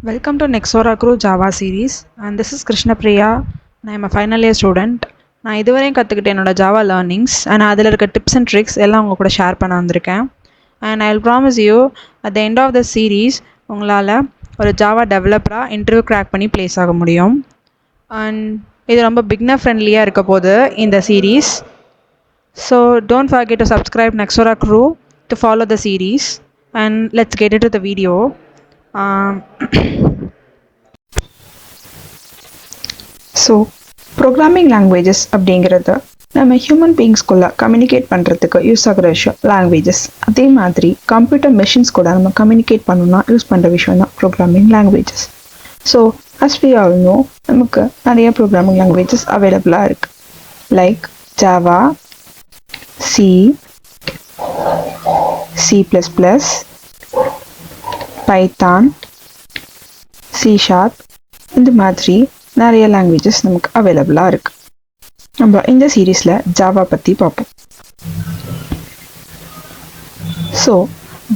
Welcome to Nexora Crew Java series, and this is Krishna Priya. I am a final year student. நான் இதுவரையும் கற்றுக்கிட்ட என்னோட Java learnings and அதில் இருக்க tips and tricks எல்லாம் உங்கள் கூட ஷேர் பண்ண வந்திருக்கேன். And I will promise you at the end of the series உங்களால் ஒரு ஜாவா டெவலப்பராக இன்டர்வியூ கிராக் பண்ணி ப்ளேஸ் ஆக முடியும். அண்ட் இது ரொம்ப பிக்னர் ஃப்ரெண்ட்லியாக இருக்க போது இந்த series. So don't forget to subscribe Nexora Crew to follow the series, and let's get into the video. So programming languages அப்படிங்கிறது நம்ம ஹியூமன் பீயிங்ஸ்குள்ளே கம்யூனிகேட் பண்ணுறதுக்கு யூஸ் ஆகிற விஷயம் லாங்குவேஜஸ். அதே மாதிரி கம்ப்யூட்டர் மெஷின்ஸ் கூட நம்ம கம்யூனிகேட் பண்ணணும்னா யூஸ் பண்ணுற விஷயம் தான் programming languages. So as we all know, நமக்கு நிறைய ப்ரோக்ராமிங் லாங்குவேஜஸ் அவைலபிளாக இருக்குது. Like Java, C, C++, Python, C#, இந்த மாதிரி நிறைய லாங்குவேஜஸ் நமக்கு அவைலபிளாக இருக்குது. நம்ம இந்த சீரீஸில் ஜாவா பற்றி பார்ப்போம். So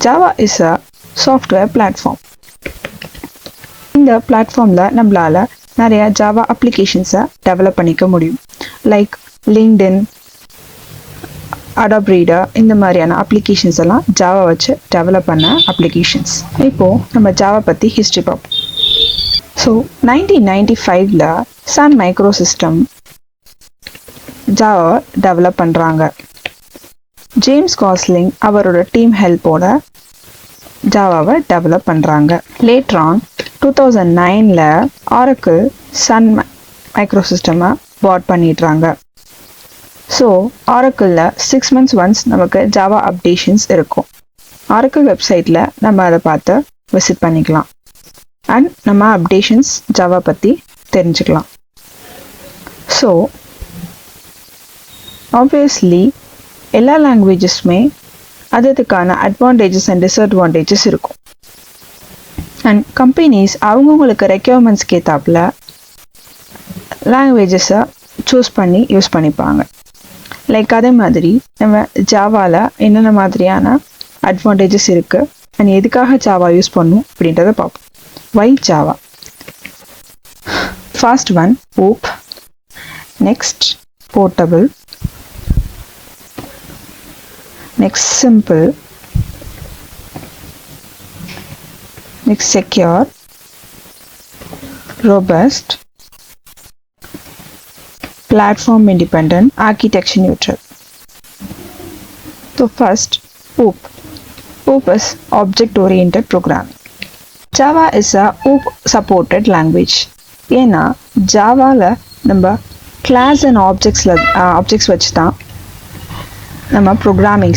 Java is a software platform. இந்த பிளாட்ஃபார்மில் நம்மளால் நிறைய ஜாவா அப்ளிகேஷன்ஸை டெவலப் பண்ணிக்க முடியும். லைக் லிங்க்டின், அடாப் ரீடர், இந்த மாதிரியான அப்ளிகேஷன்ஸ் எல்லாம் ஜாவா வச்சு டெவலப் பண்ண அப்ளிகேஷன்ஸ். இப்போது நம்ம ஜாவா பற்றி ஹிஸ்ட்ரி பார்ப்போம். ஸோ 1995ல் Sun Micro System Java develop பண்ணுறாங்க. ஜேம்ஸ் காஸ்லிங் அவரோட டீம் ஹெல்ப்போட ஜாவாவை டெவலப் பண்ணுறாங்க. லேட்ரான் 2009ல் ஆரக்கிள் சன் மைக்ரோ சிஸ்டமை பாட் பண்ணிடுறாங்க. ஸோ ஆரக்கிளில் 6 months ஒன்ஸ் நமக்கு ஜாவா அப்டேஷன்ஸ் இருக்கும். ஆரக்கிள் வெப்சைட்டில் நம்ம அதை பார்த்து விசிட் பண்ணிக்கலாம் அண்ட் நம்ம அப்டேஷன்ஸ் ஜாவா பற்றி தெரிஞ்சுக்கலாம். ஸோ ஆப்வியஸ்லி எல்லா லாங்குவேஜஸுமே அதுக்கான அட்வான்டேஜஸ் அண்ட் டிஸ்அட்வான்டேஜஸ் இருக்கும். அண்ட் கம்பெனிஸ் அவங்கவுங்களுக்கு ரெக்யர்மெண்ட்ஸ்க்கு ஏற்றாப்புல லாங்குவேஜஸை சூஸ் பண்ணி யூஸ் பண்ணிப்பாங்க. லைக் அதே மாதிரி நம்ம ஜாவாவில் என்னென்ன மாதிரியான அட்வான்டேஜஸ் இருக்குது அண்ட் எதுக்காக ஜாவா யூஸ் பண்ணும் அப்படின்றத பார்ப்போம். Why Java? First one, OOP. Next, portable. Next, simple. Next, secure. Robust. Platform independent. Architecture neutral. So first, OOP. OOP is object oriented programming. Java is a OOP supported language. ஏன்னா ஜாவாவில் நம்ம class and objects வச்சு தான் நம்ம programming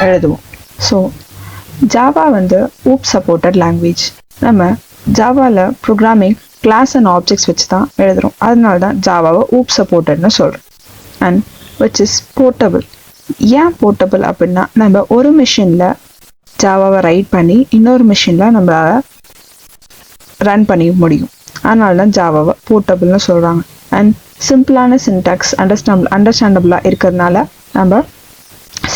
எழுதுவோம். So Java OOP supported language. நம்ம ஜாவாவில் programming class and objects வச்சு தான் எழுதுகிறோம். அதனால தான் ஜாவாவை OOP சப்போர்ட்டட்னு சொல்கிறோம். And which is portable. ஏன் போர்ட்டபிள் அப்படின்னா நம்ம ஒரு மிஷினில் ஜாவாவை ரைட் பண்ணி இன்னொரு மிஷினில் நம்மளால் ரன் பண்ணி முடியும். அதனால தான் ஜாவாவை போர்ட்டபிள்னு சொல்கிறாங்க. அண்ட் சிம்பிளான சின்டாக்ஸ் அண்டர்ஸ்டாண்டபுளாக இருக்கிறதுனால நம்ம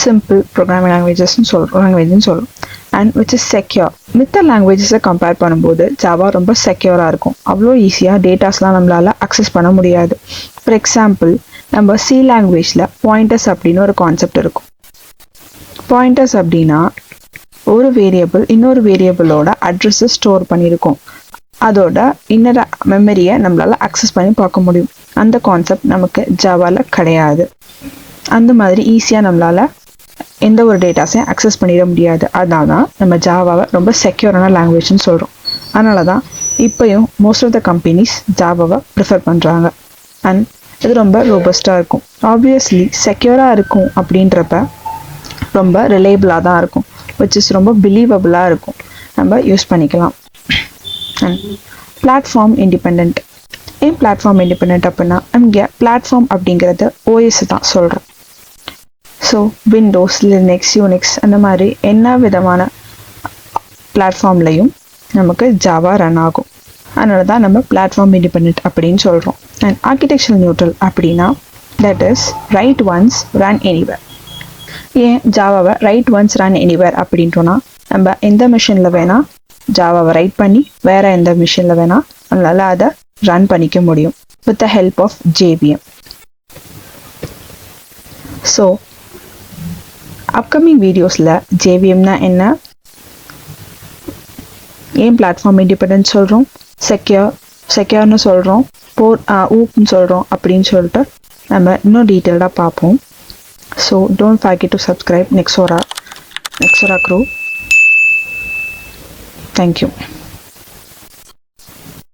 சிம்பிள் ப்ரோக்ராமிங் லாங்குவேஜஸ்ன்னு சொல்கிறோம். And which is secure. மித்த லாங்குவேஜஸை கம்பேர் பண்ணும்போது ஜாவா ரொம்ப செக்யூராக இருக்கும். அவ்வளோ ஈஸியாக டேட்டாஸ்லாம் நம்மளால் அக்சஸ் பண்ண முடியாது. ஃபார் எக்ஸாம்பிள் நம்ம சி லாங்குவேஜில் பாயிண்டர்ஸ் அப்படின்னு ஒரு கான்செப்ட் இருக்கும். பாயிண்டர்ஸ் அப்படின்னா ஒரு வேரியபிள் இன்னொரு வேரியபிளோட அட்ரஸை ஸ்டோர் பண்ணியிருக்கோம். அதோட இன்னர் மெமரியை நம்மளால் அக்சஸ் பண்ணி பார்க்க முடியும். அந்த கான்செப்ட் நமக்கு ஜாவாவில் கிடையாது. அந்த மாதிரி ஈஸியாக நம்மளால் எந்த ஒரு டேட்டாஸையும் அக்சஸ் பண்ணிட முடியாது. அதனால தான் நம்ம ஜாவாவை ரொம்ப செக்யூரான லாங்குவேஜ்னு சொல்கிறோம். அதனால தான் இப்போயும் மோஸ்ட் ஆஃப் த கம்பெனிஸ் ஜாவாவை ப்ரிஃபர் பண்ணுறாங்க. அண்ட் இது ரொம்ப ரோபஸ்ட்டாக இருக்கும். ஆப்வியஸ்லி செக்யூராக இருக்கும் அப்படின்றப்ப ரொம்ப ரிலேபிளாக தான் இருக்கும். விச் இஸ் ரொம்ப பிலீவபுளாக இருக்கும். நம்ம யூஸ் பண்ணிக்கலாம். And platform independent. ஏன் பிளாட்ஃபார்ம் இண்டிபெண்ட் அப்படின்னா இங்கே பிளாட்ஃபார்ம் அப்படிங்கிறது OS தான் சொல்கிறோம். ஸோ விண்டோஸ், லினக்ஸ், யூனிக்ஸ் அந்த மாதிரி என்ன விதமான பிளாட்ஃபார்ம்லையும் நமக்கு ஜாவா ரன் ஆகும். அதனால தான் நம்ம பிளாட்ஃபார்ம் இண்டிபெண்ட் அப்படின்னு சொல்கிறோம். அண்ட் ஆர்கிடெக்சர் நியூட்ரல் அப்படின்னா that is right once run anywhere. ஏன் ஜாவாவை ரைட் ஒன்ஸ் ரன் எனிவேர் அப்படின்றோன்னா நம்ம எந்த மிஷினில் வேணால் ஜாவாவை ரைட் பண்ணி வேறு எந்த மிஷினில் வேணால் அதனால் அதை ரன் பண்ணிக்க முடியும் with the help of JVM. So upcoming வீடியோஸில் JVMனா என்ன, ஏன் பிளாட்ஃபார்ம் இண்டிபெண்டன்ஸ் சொல்கிறோம், செக்யூர்னு சொல்கிறோம், ஊப்னு சொல்கிறோம் அப்படின்னு சொல்லிட்டு நம்ம இன்னும் டீட்டெயில்டாக பார்ப்போம். So don't forget to subscribe Nexora Crew. Thank you.